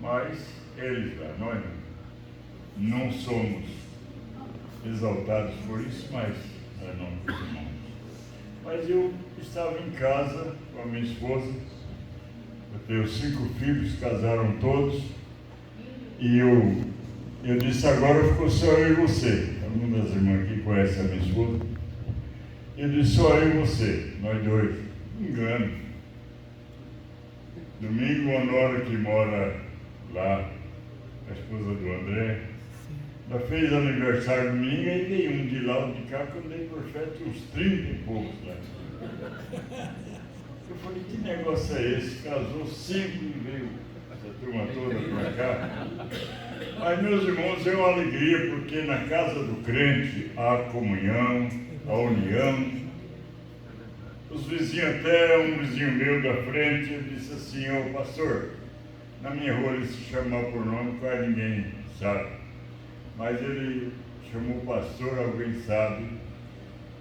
mas eles lá, nós não somos exaltados por isso, mas nós não costumamos. Mas eu estava em casa com a minha esposa, eu tenho 5 filhos, casaram todos, e eu disse, agora ficou só eu e você. Alguma das irmãs aqui conhece a minha esposa. Eu disse, só eu e você, nós dois. Engano. Domingo, a Nora, que mora lá, a esposa do André, ela fez aniversário domingo e veio um de lá, um de cá, quando dei por festa, uns 30 e poucos lá. Eu falei, que negócio é esse? Casou 5 e veio essa turma toda para cá. Mas, meus irmãos, é uma alegria, porque na casa do crente há a comunhão, a união. Os vizinhos, até um vizinho meu da frente, disse assim, ô pastor, na minha rua ele se chamava por nome, quase ninguém sabe. Mas ele chamou o pastor, alguém sabe.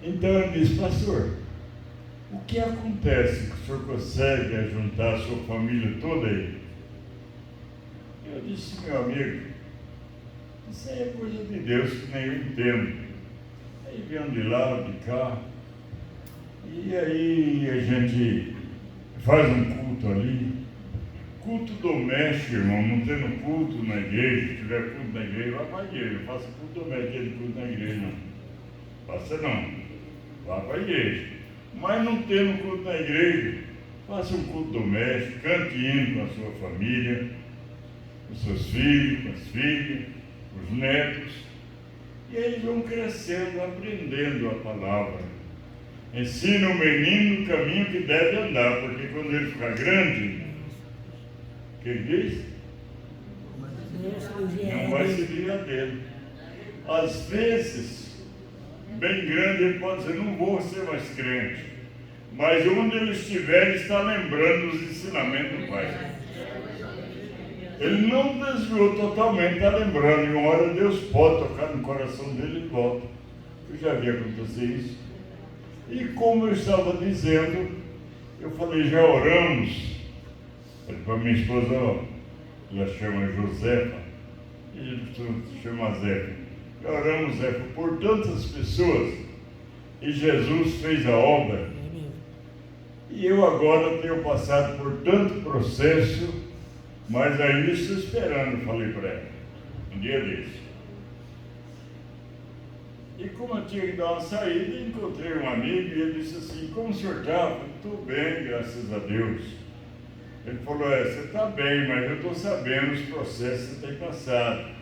Então ele disse, pastor, o que acontece que o senhor consegue ajuntar a sua família toda aí? Eu disse, meu amigo, isso aí é coisa de Deus que nem eu entendo. Aí vem de lá, de cá, e aí a gente faz um culto ali. Culto doméstico, irmão, não tendo culto na igreja, se tiver culto na igreja, vá para a igreja, não faça culto doméstico, aquele culto na igreja, não. Faça não, vá para a igreja. Mas não tendo culto na igreja, faça um culto doméstico, cante hino com a sua família, com os seus filhos, com as filhas, com os netos, e eles vão crescendo, aprendendo a palavra. Ensina o menino o caminho que deve andar, porque quando ele ficar grande, o que ele diz? Não vai seguir a dele. Às vezes, bem grande, ele pode dizer, não vou ser mais crente. Mas onde ele estiver, ele está lembrando os ensinamentos do Pai. Ele não desviou totalmente, está lembrando. E uma hora Deus pode tocar no coração dele e volta. Eu já vi acontecer isso. E como eu estava dizendo, eu falei, já oramos. Para minha esposa, ela chama Josefa, e a gente chama Zefa. Já oramos, Zefa, por tantas pessoas, e Jesus fez a obra. E eu agora tenho passado por tanto processo, mas ainda estou esperando, falei para ela, um dia desse. E como eu tinha que dar uma saída, encontrei um amigo e ele disse assim, como o senhor está? Eu estou bem, graças a Deus. Ele falou, você está bem, mas eu estou sabendo os processos que você tem passado.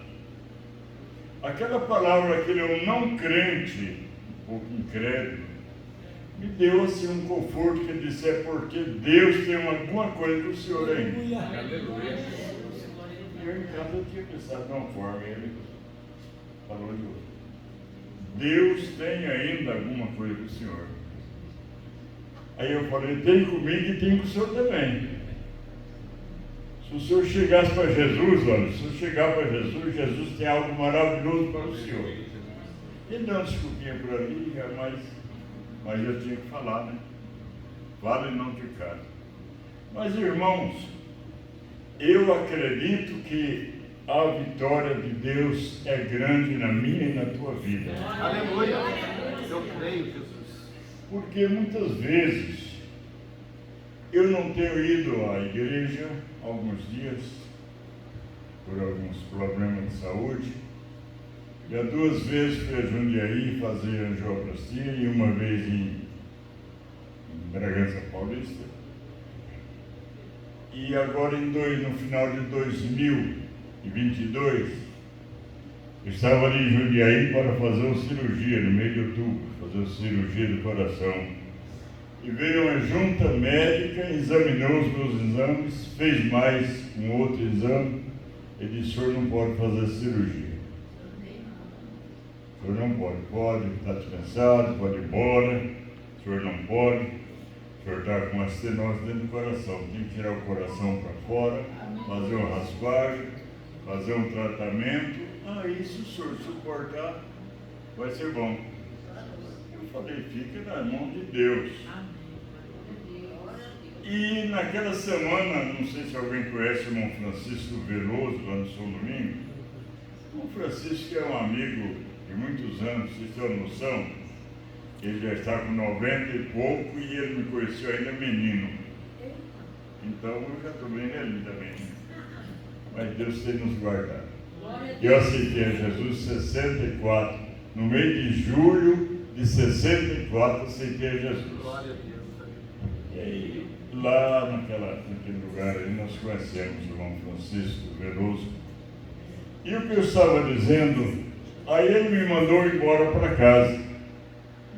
Aquela palavra, aquele não crente, um pouco incrédulo, me deu assim um conforto que ele disse, é porque Deus tem alguma coisa para o senhor ainda. Aleluia. E eu em casa eu tinha pensado de uma forma, e ele falou de outra. Deus tem ainda alguma coisa para o senhor. Aí eu falei, tem comigo e tem com o senhor também. Se o senhor chegasse para Jesus, olha, se eu chegar para Jesus, Jesus tem algo maravilhoso para o senhor. Ele deu uma desculpinha por ali, mas eu tinha que falar, né? Vale não ficar. Mas, irmãos, eu acredito que a vitória de Deus é grande na minha e na tua vida. Aleluia. Eu creio, Jesus. Porque muitas vezes eu não tenho ido à igreja há alguns dias, por alguns problemas de saúde. Já 2 vezes fui a Jundiaí fazer angioplastia e uma vez em Bragança Paulista. E agora no final de 2022, eu estava ali em Jundiaí para fazer uma cirurgia no mês de outubro, fazer uma cirurgia do coração. E veio uma junta médica, examinou os meus exames, fez mais um outro exame, e disse, o senhor não pode fazer cirurgia. O senhor não pode estar dispensado, pode ir embora, o senhor não pode, o senhor está com uma estenose dentro do coração, tem que tirar o coração para fora, fazer uma raspagem, fazer um tratamento, aí se o senhor suportar, vai ser bom. Eu falei, fica na mão de Deus. E naquela semana, não sei se alguém conhece o irmão Francisco Veloso, lá no São Domingo. O irmão Francisco é um amigo de muitos anos, vocês têm uma noção? Ele já está com 90 e pouco e ele me conheceu ainda menino. Então eu já estou bem velhinho também. Mas Deus tem nos guardado. Eu aceitei a Jesus em 64. No mês de julho de 64, aceitei a Jesus. Glória a Deus. E aí, lá naquele lugar aí, nós conhecemos o irmão Francisco Veloso. E o que eu estava dizendo, aí ele me mandou embora para casa.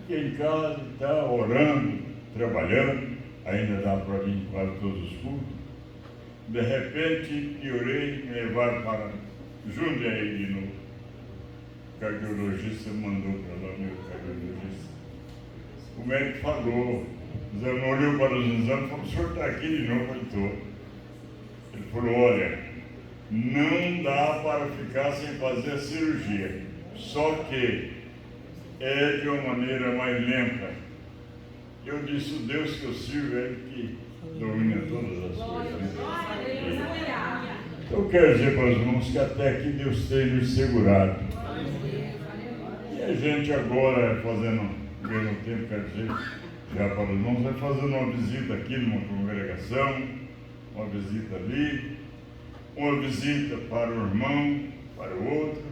Fiquei em casa e tal, orando, trabalhando, ainda dá para vir quase todos os cultos. De repente, piorei, me levaram para Jundiaí de novo. O cardiologista mandou para lá, meu cardiologista. O médico falou, o exame olhou para os exames e falou, o senhor está aqui de novo? Eu falei, estou. Ele falou, olha, não dá para ficar sem fazer a cirurgia, só que é de uma maneira mais lenta. Eu disse, o Deus que eu sirvo é Ele que domina todas as coisas. Eu quero dizer para os irmãos que até aqui Deus tem nos segurado. E a gente agora, ganhando tempo, quero dizer, já para os irmãos, vai fazendo uma visita aqui numa congregação, uma visita ali, uma visita para o irmão, para o outro.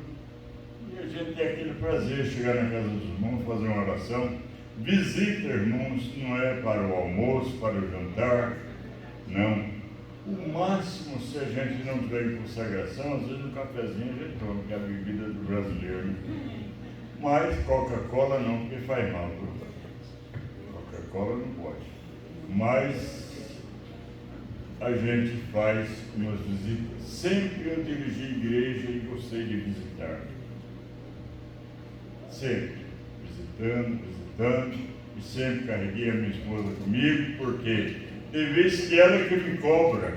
E a gente tem aquele prazer de chegar na casa dos irmãos, fazer uma oração. Visita, irmãos, não é para o almoço, para o jantar, não. O máximo, se a gente não tiver em consagração, às vezes um cafezinho a gente toma, que é a bebida do brasileiro. Né? Mas Coca-Cola não, porque faz mal. Coca-Cola não pode. Mas a gente faz umas visitas. Sempre eu dirigi igreja e gostei de visitar. Sempre. Visitando, e sempre carreguei a minha esposa comigo, porque tem vezes que ela que me cobra,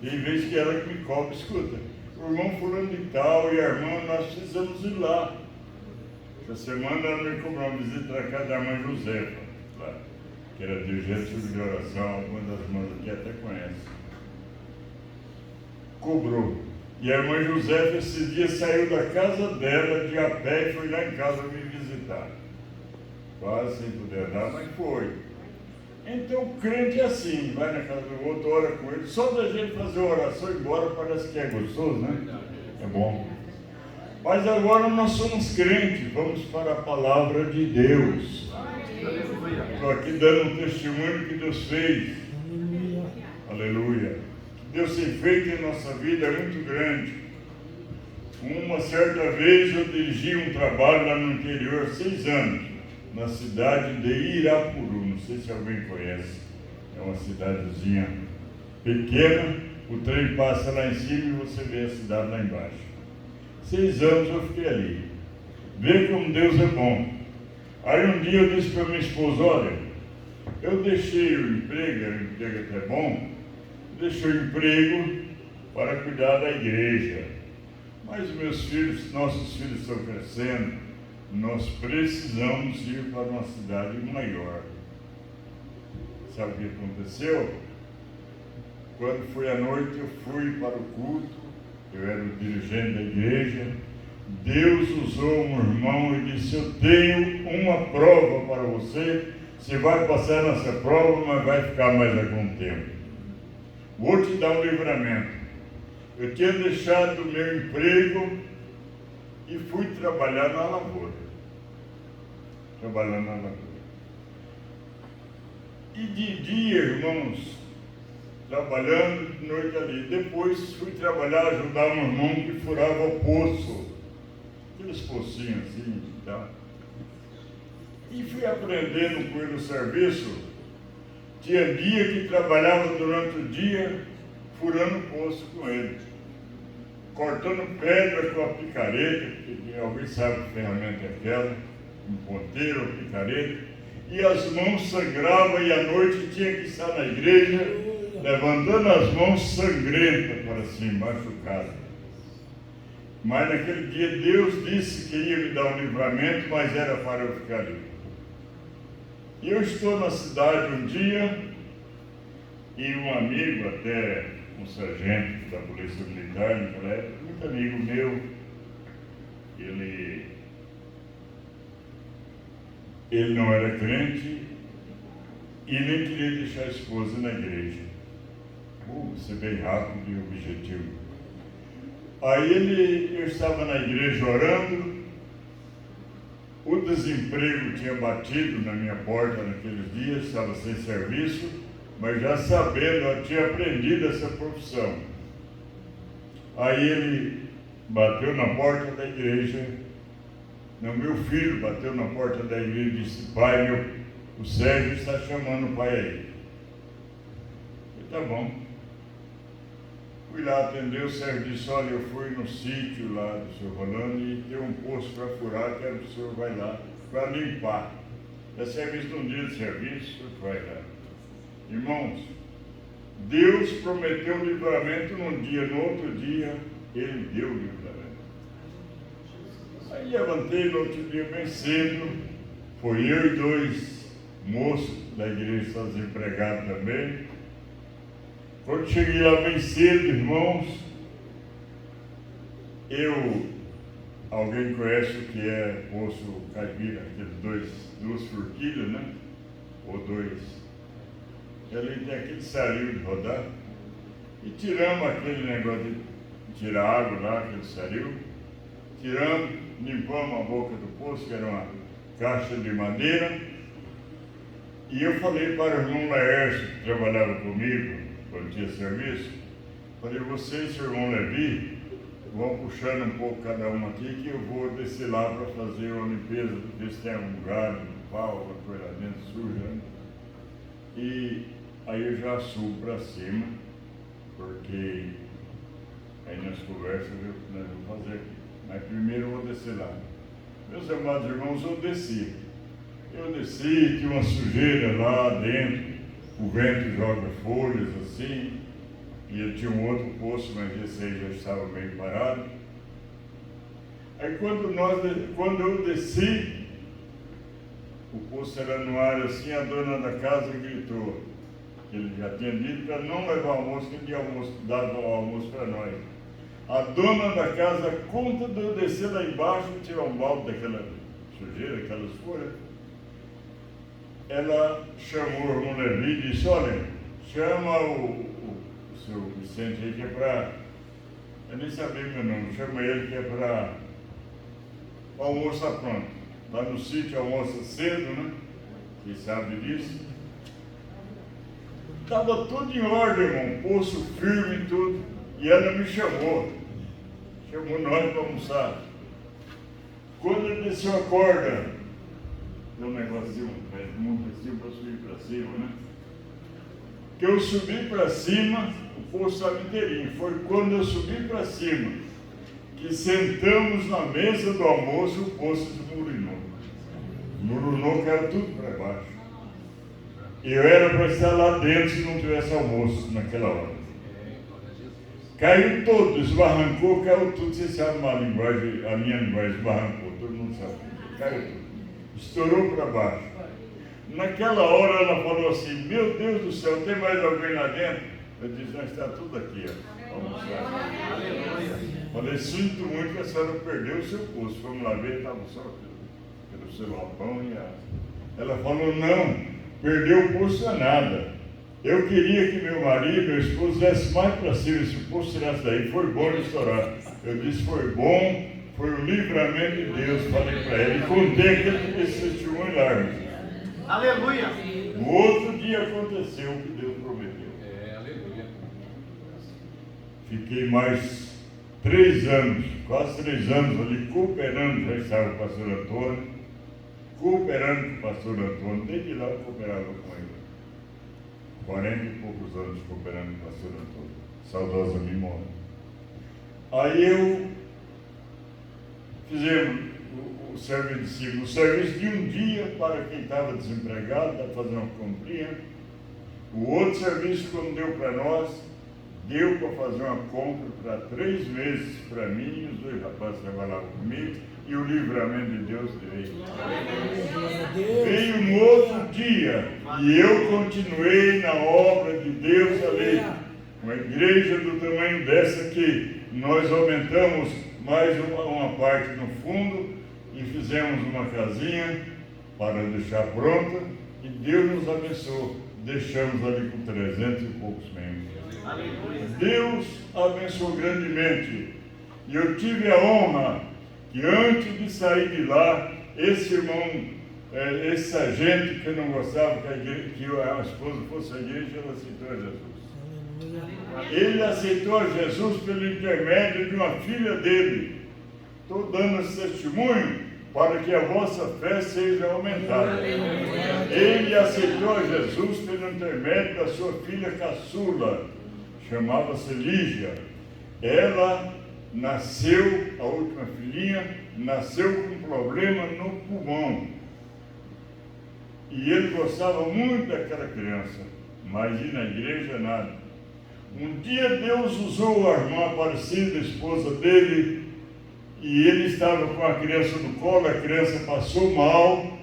tem vezes que ela que me cobra, escuta, o irmão fulano de tal e a irmã, nós precisamos ir lá. Essa semana ela me cobrou uma visita na casa da irmã Josefa, lá, que era dirigente de oração, algumas das irmãs aqui até conhecem. Cobrou. E a irmã Josefa esse dia saiu da casa dela de a pé e foi lá em casa me visitar. Quase sem poder dar, mas foi. Então o crente é assim, vai na casa do outro, ora com ele. Só da gente fazer uma oração e ir embora parece que é gostoso, né? É bom. Mas agora nós somos crentes, vamos para a palavra de Deus. Estou aqui dando um testemunho que Deus fez. Aleluia. Deus tem feito em nossa vida é muito grande. Uma certa vez eu dirigi um trabalho lá no interior, 6 anos, na cidade de Irapuru, não sei se alguém conhece, é uma cidadezinha pequena, o trem passa lá em cima e você vê a cidade lá embaixo. 6 anos eu fiquei ali, vê como Deus é bom. Aí um dia eu disse para minha esposa, olha, eu deixei o emprego, era um emprego até bom, deixei o emprego para cuidar da igreja. Mas meus filhos, nossos filhos estão crescendo, nós precisamos ir para uma cidade maior. Sabe o que aconteceu? Quando foi à noite, eu fui para o culto, eu era o dirigente da igreja. Deus usou um irmão e disse, eu tenho uma prova para você, você vai passar nessa prova, mas vai ficar mais algum tempo. Vou te dar um livramento. Eu tinha deixado o meu emprego e fui trabalhar na lavoura. E de dia, irmãos, trabalhando, de noite ali. Depois fui trabalhar, ajudar um irmão que furava poço. Aqueles pocinhos assim e tal. E fui aprendendo com ele o serviço. Tinha dia que trabalhava durante o dia, furando poço com ele. Cortando pedra com a picareta, que alguém sabe que ferramenta é aquela, um ponteiro, uma picareta, e as mãos sangravam e à noite tinha que estar na igreja, levantando as mãos sangrentas para cima, machucado. Mas naquele dia Deus disse que ia me dar um livramento, mas era para eu ficar ali. E eu estou na cidade um dia e um amigo, até um sargento da Polícia Militar, naquela época, muito amigo meu, ele não era crente e nem queria deixar a esposa na igreja. Ser bem rápido e objetivo. Aí eu estava na igreja orando, o desemprego tinha batido na minha porta naqueles dias, estava sem serviço, mas já sabendo, eu tinha aprendido essa profissão. Aí ele bateu na porta da igreja, meu filho bateu na porta da igreja e disse: pai, o Sérgio está chamando o pai aí. Eu falei: tá bom. Fui lá atender, o Sérgio disse: olha, eu fui no sítio lá do seu Rolando e tem um poço para furar, quero que o senhor vai lá para limpar. É serviço de um dia de serviço, o senhor vai lá. Irmãos, Deus prometeu livramento num dia, no outro dia, Ele deu o livramento. Aí levantei no outro dia bem cedo, foi eu e 2 moços da igreja, só desempregados também. Quando cheguei lá bem cedo, irmãos, alguém conhece o que é poço caipira, aqueles 2 forquilhas, né? Ou 2. Ali tem aquele sarilho de rodar. E tiramos aquele negócio de tirar água lá, aquele saril. Tiramos, limpamos a boca do poço, que era uma caixa de madeira. E eu falei para o irmão Laércio, que trabalhava comigo, quando tinha serviço, falei: você e seu irmão Levi vão puxando um pouco cada um aqui, que eu vou descer lá para fazer uma limpeza, ver se tem algum galho, um pau, alguma coisa lá dentro suja, né? E aí eu já subo para cima, porque aí nas conversas nós vamos fazer aqui. Mas primeiro eu vou descer lá. Meus amados irmãos, eu desci, tinha uma sujeira lá dentro. O vento joga folhas assim, e eu tinha um outro poço, mas esse aí já estava meio parado. Aí quando eu desci, o poço era no ar assim, a dona da casa gritou, que ele já tinha dito para não levar almoço, que ele tinha dado o almoço para nós. A dona da casa, conta de eu descer lá embaixo, tirar um balde daquela sujeira, aquelas folhas. Ela chamou o irmão Levi e disse: olha, chama o seu Vicente aí, que é para... Eu nem sabia meu nome, chama ele que é para... O almoço está pronto. Lá no sítio almoça cedo, né? Quem sabe disso? Estava tudo em ordem, irmão, poço firme e tudo. E ela me chamou nós para almoçar. Quando ele desceu a corda, deu um negocinho, muito assim para subir para cima, né? Que eu subi para cima, o poço estava inteirinho. Foi quando eu subi para cima que sentamos na mesa do almoço, o poço desmoronou. Desmoronou, caiu tudo para baixo. Eu era para estar lá dentro se não tivesse almoço naquela hora. Caiu todo, esbarrancou, caiu tudo. Você sabe a minha linguagem, esbarrancou, todo mundo sabe. Caiu tudo. Estourou para baixo. Naquela hora ela falou assim: meu Deus do céu, tem mais alguém lá dentro? Eu disse: nós está tudo aqui, ó. Vamos lá. Falei: sinto muito que a senhora perdeu o seu poço. Vamos lá ver, estava só pelo seu alpão e a... Ela falou: não, perdeu o poço é nada. Eu queria que meu marido, meu esposo, desse mais para cima, se o poço tirasse daí. Foi bom ele estourar. Eu disse: foi bom, foi o livramento de Deus. Falei para ele, e contei esse testemunho lá, irmão. Aleluia! No outro dia aconteceu o que Deus prometeu. Aleluia. Fiquei mais 3 anos, quase 3 anos ali, cooperando. Já estava o pastor Antônio, cooperando com o pastor Antônio. Desde lá eu cooperava com ele. 40 e poucos anos cooperando com o pastor Antônio. Saudosa memória. Aí fizemos o serviço de um dia para quem estava desempregado, para fazer uma comprinha. O outro serviço, quando deu para nós, deu para fazer uma compra para 3 meses para mim e os 2 rapazes que trabalhavam comigo, e o livramento de Deus veio. Veio no outro dia e eu continuei na obra de Deus ali. Uma igreja do tamanho dessa aqui, nós aumentamos mais uma parte no fundo e fizemos uma casinha para deixar pronta e Deus nos abençoou. Deixamos ali com 300 e poucos membros. Deus abençoou grandemente. E eu tive a honra que antes de sair de lá, esse irmão, esse sargento que eu não gostava que a esposa fosse à igreja, ela aceitou a Jesus. Ele aceitou a Jesus pelo intermédio de uma filha dele. Estou dando esse testemunho para que a vossa fé seja aumentada. Ele aceitou a Jesus pelo intermédio da sua filha caçula, chamava-se Lígia. Ela nasceu, a última filhinha, nasceu com um problema no pulmão. E ele gostava muito daquela criança, mas ir na igreja nada. Um dia Deus usou a irmã Aparecida, a esposa dele, e ele estava com a criança no colo, a criança passou mal,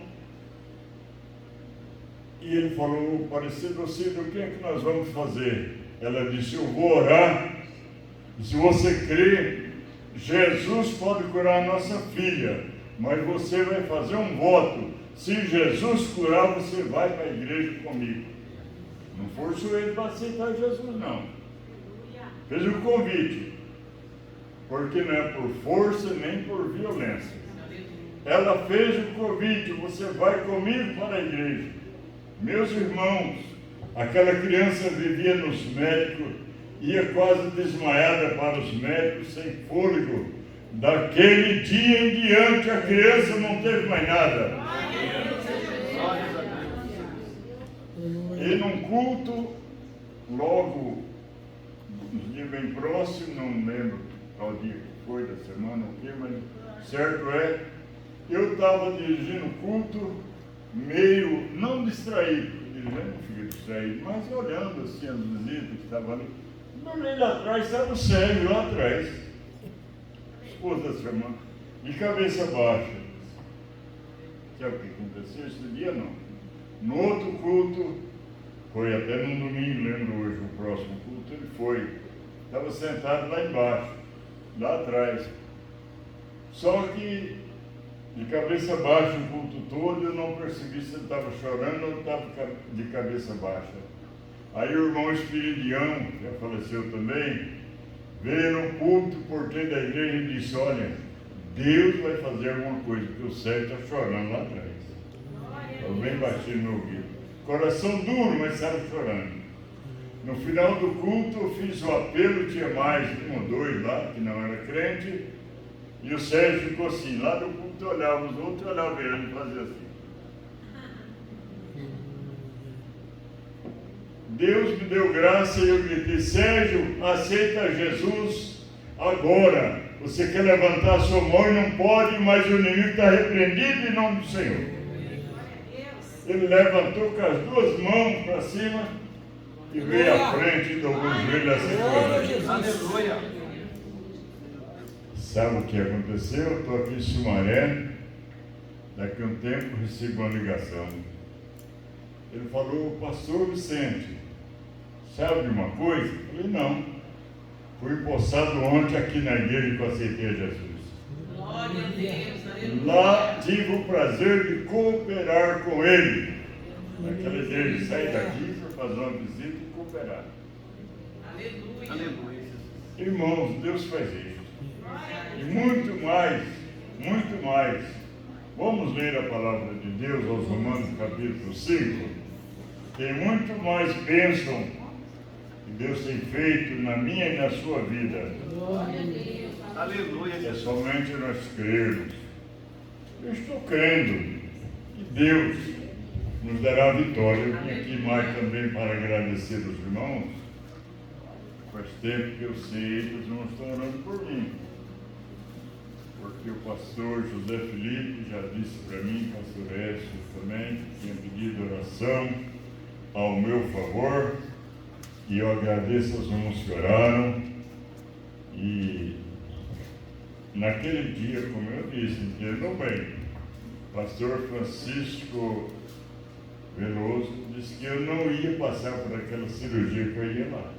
e ele falou: Aparecida, o que é que nós vamos fazer? Ela disse: eu vou orar, e se você crer, Jesus pode curar a nossa filha, mas você vai fazer um voto: se Jesus curar, você vai para a igreja comigo. Não forçou ele para aceitar Jesus, não. Fez o convite, porque não é por força nem por violência. Ela fez o convite: você vai comigo para a igreja. Meus irmãos, aquela criança vivia nos médicos, ia quase desmaiada para os médicos, sem fôlego. Daquele dia em diante a criança não teve mais nada. E num culto, logo uns dias bem próximos, não lembro qual dia que foi da semana, o que, mas certo é, eu estava dirigindo o culto, meio, não distraído, dirigindo não fica distraído, mas olhando assim as visitas que estavam ali. Olhei lá atrás, estava o Sérgio lá atrás, esposa dessa irmã, de cabeça baixa. Sabe o que aconteceu esse dia? Não. No outro culto, foi até num domingo, lembro hoje, o próximo culto, ele foi. Estava sentado lá embaixo, lá atrás. Só que, de cabeça baixa o culto todo, eu não percebi se ele estava chorando ou estava de cabeça baixa. Aí o irmão Espiridião, que já faleceu também, veio no culto, porteiro da igreja, e disse: olha, Deus vai fazer alguma coisa, porque o Sérgio está chorando lá atrás. Estava bem baixinho no ouvido. Coração duro, mas estava chorando. No final do culto eu fiz o apelo, tinha mais um ou dois lá que não era crente, e o Sérgio ficou assim, lá no culto olhava os outros, olhava ele e fazia assim. Deus me deu graça e eu gritei: Sérgio, aceita Jesus agora. Você quer levantar a sua mão e não pode, mas o inimigo está repreendido em nome do Senhor. Ele levantou com as duas mãos para cima e veio à frente e dobrou o joelho assim. Aleluia! Sabe o que aconteceu? Eu estou aqui em Sumaré, daqui a um tempo recebo uma ligação. Ele falou: pastor Vicente, sabe de uma coisa? Eu falei: não. Fui empossado ontem aqui na igreja que eu aceitei a Jesus. Glória a Deus, aleluia. Lá tive o prazer de cooperar com ele. Naquela igreja, sair daqui para fazer uma visita e cooperar. Aleluia. Aleluia. Irmãos, Deus faz isso. E muito mais, muito mais. Vamos ler a palavra de Deus aos Romanos capítulo 5. Tem muito mais bênção que Deus tem feito na minha e na sua vida. Aleluia. É somente nós crermos. Eu estou crendo que Deus nos dará a vitória. Eu vim aqui mais também para agradecer os irmãos. Faz tempo que eu sei que os irmãos estão orando por mim. Porque o pastor José Felipe já disse para mim, pastor Écio também, que tinha pedido oração ao meu favor. E eu agradeço aos irmãos que oraram. E naquele dia, como eu disse, entendam bem, o pastor Francisco Veloso disse que eu não ia passar por aquela cirurgia que eu ia lá,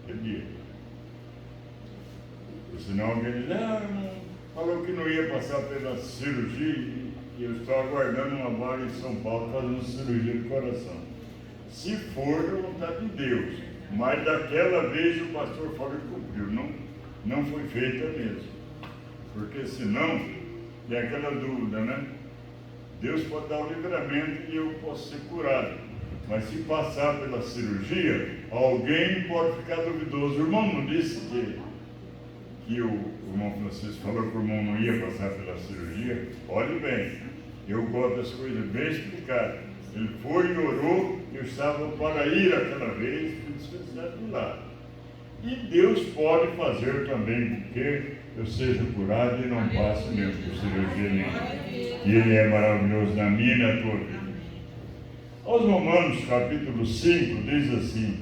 aquele dia. Senão alguém diz, irmão, falou que não ia passar pela cirurgia e eu estou aguardando uma vaga em São Paulo fazendo cirurgia do coração. Se for a vontade de Deus, mas daquela vez o pastor falou que cumpriu, não foi feita mesmo. Porque senão, tem aquela dúvida, né? Deus pode dar o livramento e eu posso ser curado. Mas se passar pela cirurgia, alguém pode ficar duvidoso. O irmão não disse que o irmão Francisco falou que o irmão não ia passar pela cirurgia? Olhe bem, eu gosto das coisas bem explicadas. Ele foi e orou, eu estava para ir aquela vez, fui dispensado de lá. E Deus pode fazer também, porque eu seja curado e não passe mesmo por cirurgia nenhuma. E Ele é maravilhoso na minha e na tua vida. Aos Romanos, capítulo 5, diz assim: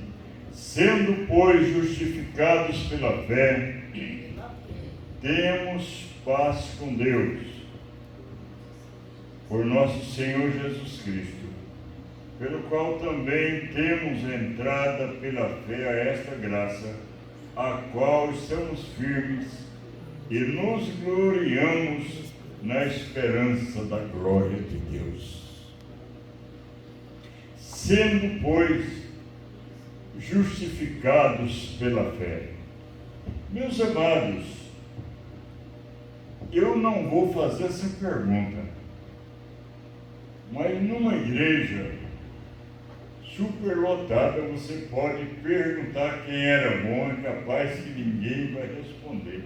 sendo, pois, justificados pela fé, temos paz com Deus, por nosso Senhor Jesus Cristo, pelo qual também temos entrada pela fé a esta graça, a qual estamos firmes e nos gloriamos na esperança da glória de Deus. Sendo, pois, justificados pela fé. Meus amados, eu não vou fazer essa pergunta, mas numa igreja superlotada você pode perguntar quem era bom, é capaz que ninguém vai responder.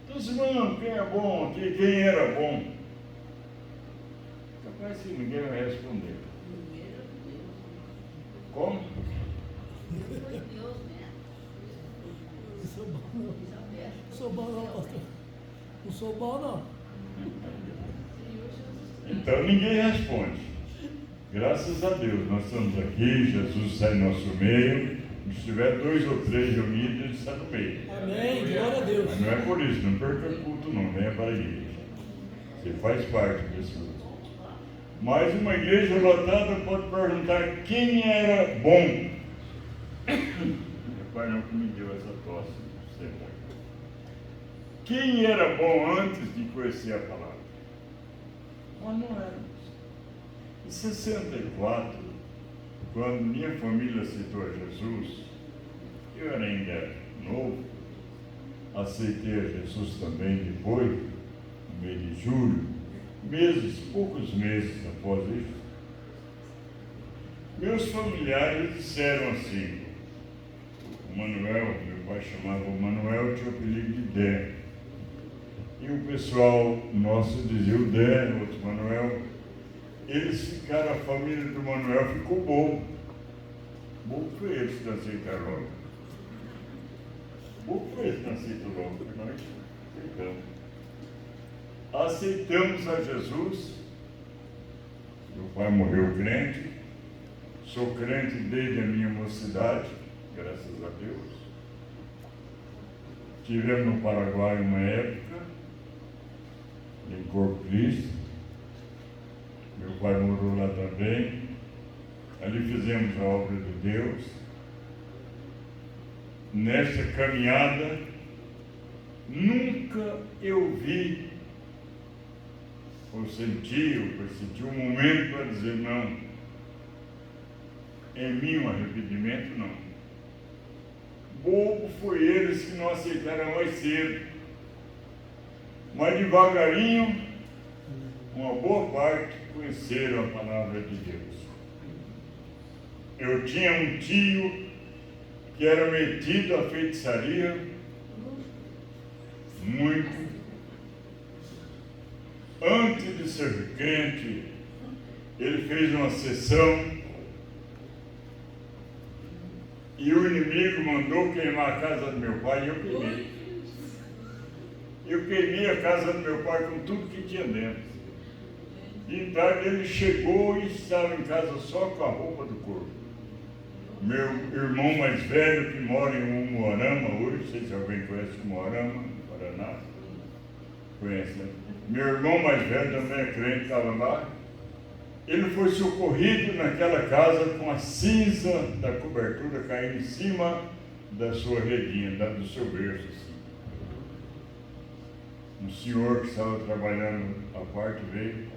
Então, irmão, quem é bom? Quem era bom? Capaz que ninguém vai responder. Como? Sou bom não, pastor. Não sou bom não. Então ninguém responde. Graças a Deus, nós estamos aqui, Jesus está em nosso meio. Se tiver 2 ou 3 reunidos, Ele está no meio. Amém, glória a Deus. Mas não é por isso, não perca culto não, venha para a igreja. Você faz parte desse culto. Mas uma igreja lotada pode perguntar quem era bom. Meu pai não que me deu essa tosse. Quem era bom antes de conhecer a palavra? Nós não éramos. Em 64, quando minha família aceitou a Jesus, eu era ainda novo, aceitei a Jesus também depois, no mês de julho, poucos meses após isso. Meus familiares disseram assim, o Manuel, meu pai chamava o Manuel, tinha o apelido de Dé. E o pessoal nosso dizia o Dé, o outro Manuel. Eles ficaram, a família do Manuel ficou bobo. Bobo foi eles que não aceitaram logo. Bobo foi eles que não aceitaram logo, porque nós aceitamos. Aceitamos a Jesus. Meu pai morreu crente. Sou crente desde a minha mocidade, graças a Deus. Tivemos no Paraguai uma época, em Corpo Cristo. Meu pai morou lá também. Ali fizemos a obra de Deus. Nessa caminhada, nunca eu vi, ou senti, ou percebi um momento para dizer não. Em mim um arrependimento, não. Bobo foi eles que não aceitaram mais cedo. Mas devagarinho, uma boa parte conheceram a palavra de Deus. Eu tinha um tio que era metido à feitiçaria, muito. Antes de ser crente, ele fez uma sessão e o inimigo mandou queimar a casa do meu pai e eu queimei. Eu queimei a casa do meu pai com tudo que tinha dentro. De tarde ele chegou e estava em casa só com a roupa do corpo. Meu irmão mais velho, que mora em Umuarama hoje, não sei se alguém conhece Umuarama, Paraná. Conhece, né? Meu irmão mais velho também é crente, estava lá. Ele foi socorrido naquela casa com a cinza da cobertura caindo em cima da sua redinha, do seu berço. Assim. Um senhor que estava trabalhando à parte veio.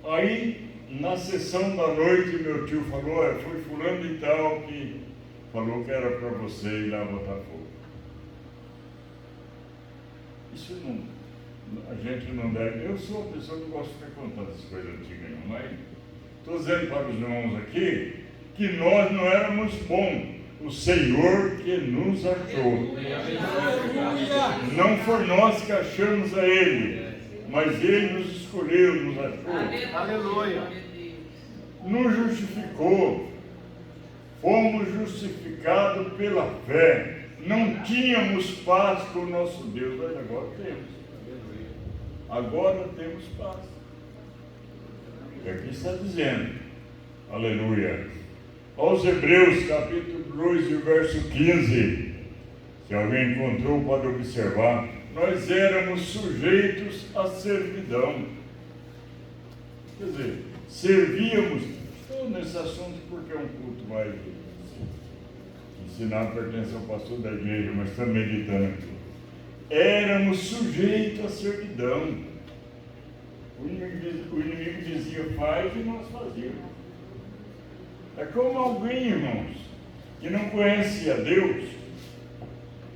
Aí, na sessão da noite, meu tio falou, foi fulano de tal que falou que era para você ir lá botar fogo. Isso não, a gente não deve. Eu sou uma pessoa que gosta de ficar contando essas coisas antigas, mas estou dizendo para os irmãos aqui que nós não éramos bons. O Senhor que nos achou. Não foi nós que achamos a Ele, mas Ele nos escolheu, nos achou. Aleluia. Nos justificou. Fomos justificados pela fé. Não tínhamos paz com o nosso Deus, mas agora temos. Agora temos paz. E aqui está dizendo, aleluia. Aos Hebreus, capítulo 2, e verso 15. Se alguém encontrou, pode observar. Nós éramos sujeitos à servidão. Quer dizer, servíamos. Estou nesse assunto porque é um culto mais ensinado, pertence ao pastor da igreja, mas estamos meditando aqui. Éramos sujeitos à servidão. O inimigo dizia faz e nós fazíamos. É como alguém, irmãos, que não conhece a Deus.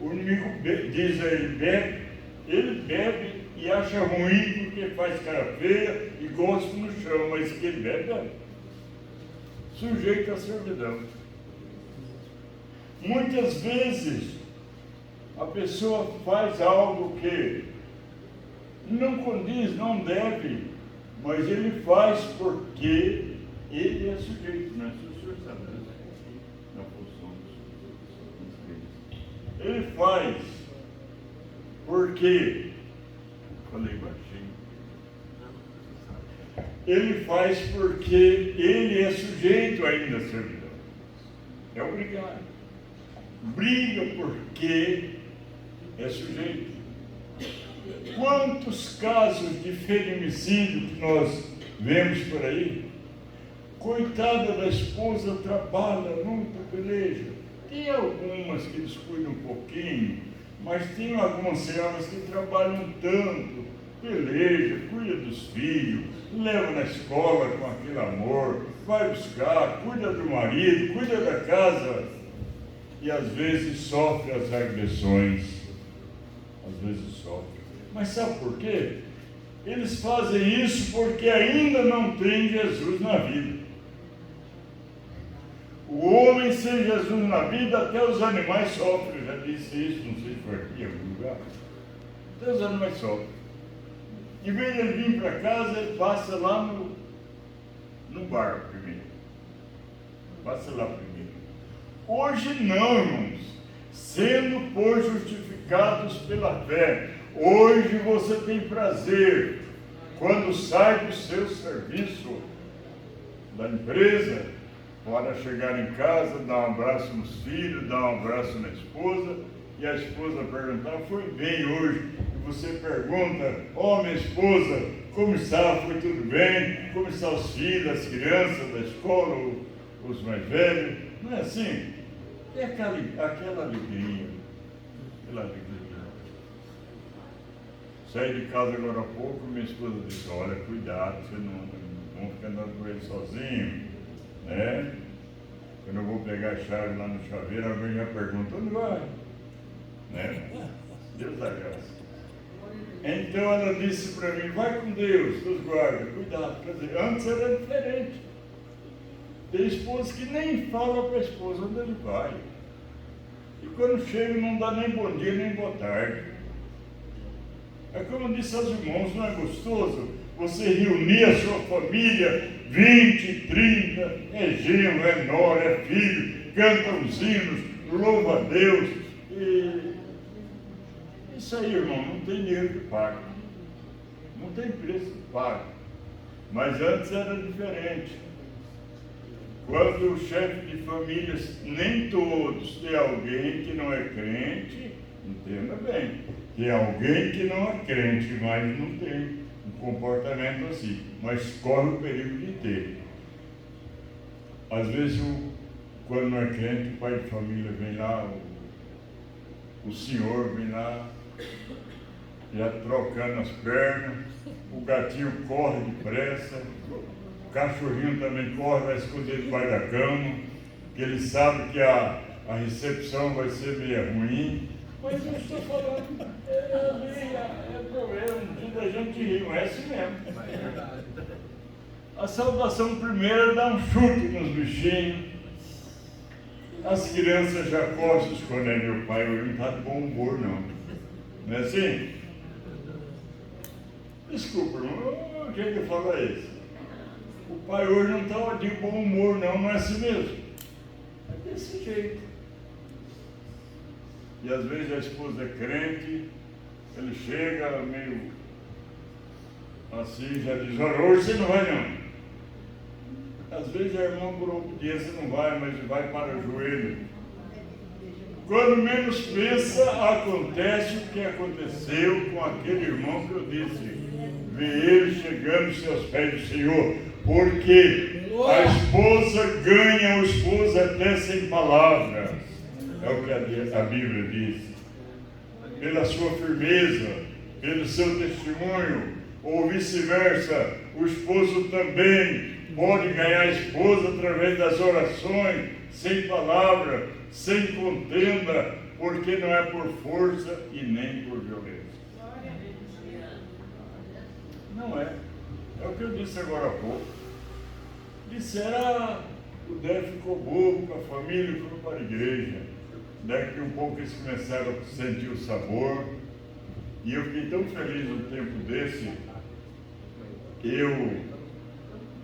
O inimigo diz a ele bebe e acha ruim porque faz cara feia e gosta no chão, mas que ele bebe, sujeito à servidão. Muitas vezes a pessoa faz algo que não condiz, não deve, mas ele faz porque ele é sujeito, não é sujeito. Ele faz porque, falei baixinho, ele faz porque ele é sujeito ainda à servidão. É obrigado. Briga porque é sujeito. Quantos casos de feminicídio que nós vemos por aí? Coitada da esposa, trabalha muito, peleja. Tem algumas que descuidam um pouquinho, mas tem algumas senhoras que trabalham tanto, peleja, cuida dos filhos, leva na escola com aquele amor, vai buscar, cuida do marido, cuida da casa, e às vezes sofre as agressões, às vezes sofre. Mas sabe por quê? Eles fazem isso porque ainda não tem Jesus na vida. O homem sem Jesus na vida, até os animais sofrem. Eu já disse isso, não sei se foi aqui em algum lugar. Até os animais sofrem. Em vez de ele vir para casa, ele passa lá no bar primeiro. Passa lá primeiro. Hoje não, irmãos. Sendo, pois, justificados pela fé. Hoje você tem prazer quando sai do seu serviço da empresa, para chegar em casa, dar um abraço nos filhos, dar um abraço na esposa, e a esposa perguntar, foi bem hoje? E você pergunta, minha esposa, como está? Foi tudo bem? Como estão os filhos, as crianças da escola, os mais velhos? Não é assim? É aquela alegria, aquela alegria. Saí de casa agora há pouco, minha esposa disse, olha, cuidado, você não fica andando com ele sozinho. Né? Eu não vou pegar a chave lá no chaveiro, alguém já pergunta, onde vai? Né? Deus dá graça. Então ela disse para mim, vai com Deus, Deus guarda, cuidado. Quer dizer, antes era diferente. Tem esposa que nem fala para a esposa onde ele vai. E quando chega não dá nem bom dia, nem boa tarde. É como eu disse aos irmãos, não é gostoso você reunir a sua família, 20, 30, é genro, é nora, é filho, canta os hinos, louva a Deus. E isso aí, irmão, não tem dinheiro que paga. Não tem preço que paga. Mas antes era diferente. Quando o chefe de família, nem todos, tem alguém que não é crente Entenda bem. Tem alguém que não é crente, mas não tem um comportamento assim, mas corre o perigo de ter. Às vezes, quando não é crente, o pai de família vem lá, o senhor vem lá, já trocando as pernas, o gatinho corre depressa, o cachorrinho também corre, vai esconder debaixo da cama, que ele sabe que a recepção vai ser meio ruim. Mas eu estou falando, é problema, a gente ri, não é assim mesmo. A saudação primeira dá um chute nos bichinhos. As crianças já correm, quando é meu pai, eu não está de bom humor, não. Não é assim? Desculpa, o jeito que eu falo é esse. O pai hoje não está de bom humor, não é assim mesmo. É desse jeito. E às vezes a esposa é crente, ele chega meio assim, já diz, olha, hoje você não vai não. Às vezes a irmã por obediência não vai, mas vai para o joelho. Quando menos pensa, acontece o que aconteceu com aquele irmão que eu disse. Vê ele chegando aos seus pés do Senhor, porque a esposa ganha o esposo até sem palavras. É o que a Bíblia diz. Pela sua firmeza, pelo seu testemunho, ou vice-versa, o esposo também pode ganhar a esposa através das orações, sem palavra, sem contenda, porque não é por força e nem por violência. Não é. É o que eu disse agora há pouco. Disseram, o Dé ficou bobo com a família, foi para a igreja. Daqui um pouco eles começaram a sentir o sabor. E eu fiquei tão feliz no tempo desse. Eu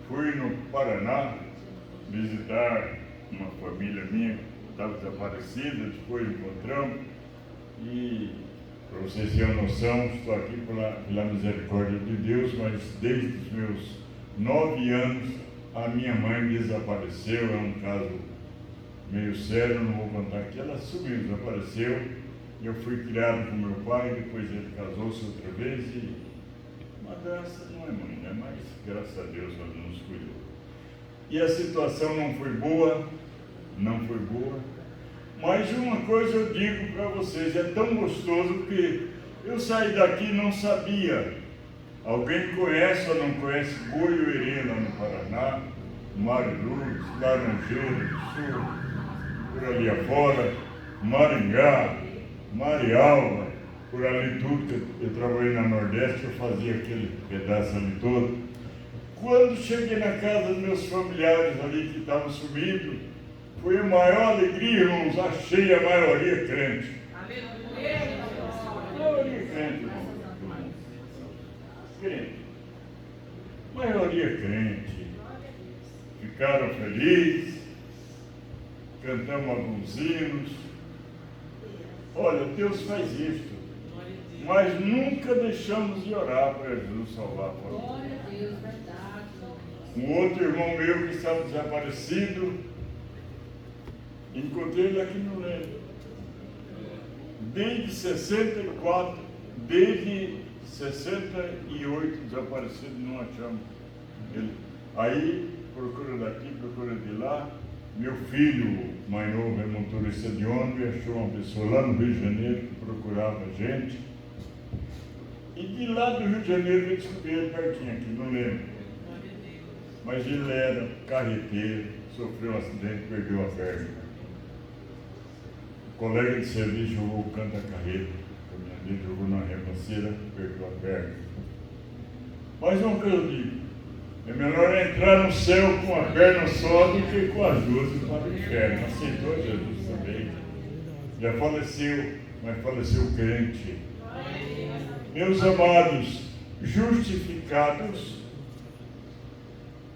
fui no Paraná visitar uma família minha que estava desaparecida, depois encontramos. E, para vocês terem uma noção, estou aqui pela misericórdia de Deus, mas desde os meus 9 anos a minha mãe desapareceu. É um caso meio sério, não vou contar aqui. Ela sumiu, desapareceu. Eu fui criado com meu pai, depois ele casou-se outra vez e uma graça não é mãe, né? Mas graças a Deus ela nos cuidou. E a situação não foi boa, mas uma coisa eu digo para vocês, é tão gostoso que eu saí daqui e não sabia. Alguém conhece ou não conhece Goiuerê lá no Paraná, Mariluz, Laranjeira do Sul, por ali afora, Maringá, Marialva, por ali tudo, que eu trabalhei na Nordeste, eu fazia aquele pedaço ali todo. Quando cheguei na casa dos meus familiares ali que estavam sumindo, foi a maior alegria, irmãos, achei a maioria crente. Aleluia. A maioria crente, irmãos. Crente. Maioria crente. Ficaram felizes, cantamos alguns hinos. Olha, Deus faz isto, mas nunca deixamos de orar para Jesus salvar a família. Glória a Deus, verdade. Um outro irmão meu que estava desaparecido, encontrei ele aqui no Leme. Desde 68 desaparecido, não achamos ele. Aí, procura daqui, procura de lá. Meu filho, mais novo, é motorista de ônibus, achou uma pessoa lá no Rio de Janeiro que procurava a gente. E de lá do Rio de Janeiro eu descobri ele pertinho aqui, não lembro. Mas ele era carreteiro, sofreu um acidente, perdeu a perna. O colega de serviço jogou o canto da carreta, o caminhoneiro jogou na ribanceira, perdeu a perna. Mas uma coisa eu digo, é melhor entrar no céu com a perna só do que com as duas e para o inferno. Aceitou Jesus também. Já faleceu, mas faleceu crente. Meus amados, justificados,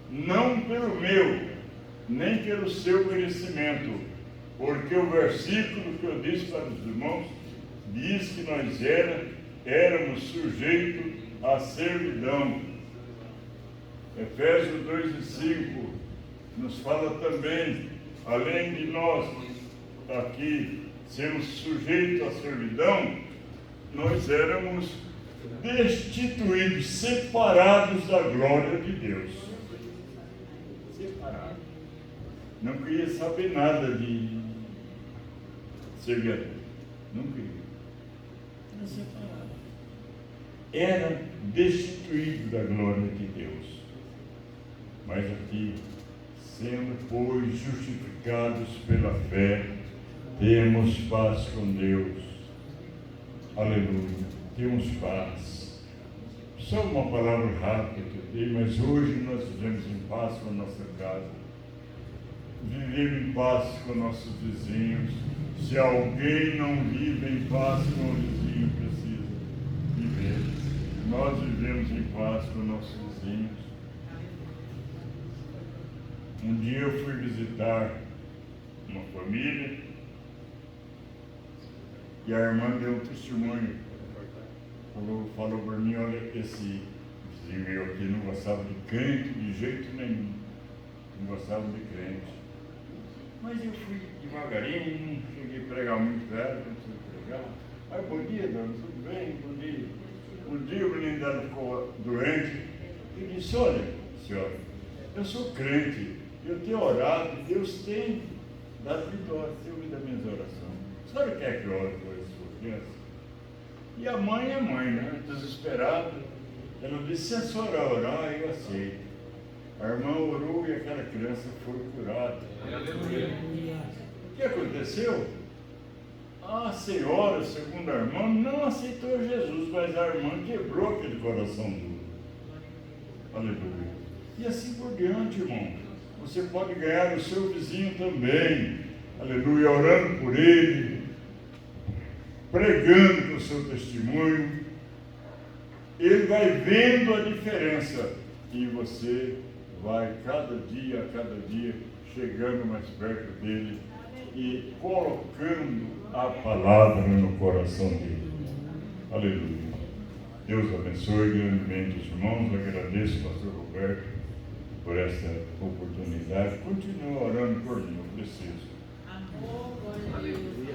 não pelo meu, nem pelo seu merecimento, porque o versículo que eu disse para os irmãos diz que nós éramos sujeitos à servidão. Efésios 2:5 nos fala também, além de nós aqui sermos sujeitos à servidão, nós éramos destituídos, separados da glória de Deus. Separados. Não queria saber nada de servir. Não queria. Era destituído da glória de Deus. Mas aqui, sendo, pois, justificados pela fé, temos paz com Deus. Aleluia. Temos paz. Só uma palavra rápida, mas hoje nós vivemos em paz com a nossa casa. Vivemos em paz com nossos vizinhos. Se alguém não vive em paz com o vizinho, precisa viver. Nós vivemos em paz com nossos vizinhos. Um dia eu fui visitar uma família e a irmã deu um testemunho. Falou para mim, olha, esse vizinho meu aqui não gostava de crente de jeito nenhum. Não gostava de crente. Mas eu fui devagarinho, não cheguei a pregar muito velho, não precisei pregar. Aí, bom dia, dona, tudo bem? Bom dia. Um dia o menino dela ficou doente e disse, olha, senhora, eu sou crente, eu tenho orado, Deus tem dado vitória, tem ouvido as minhas orações. A senhora quer que eu ore por essa sua criança? E a mãe é mãe, né? Desesperada. Ela disse, se a senhora orar, eu aceito. A irmã orou e aquela criança foi curada. O que aconteceu? A senhora, segundo a irmã, não aceitou Jesus, mas a irmã quebrou aquele coração duro. Aleluia. E assim por diante, irmão. Você pode ganhar o seu vizinho também. Aleluia, orando por ele, pregando com o seu testemunho. Ele vai vendo a diferença e você vai cada dia chegando mais perto dele e colocando a palavra no coração dele. Aleluia. Deus abençoe grandemente os irmãos. Agradeço ao pastor Roberto por essa oportunidade. Continue orando por mim, eu preciso. Aleluia.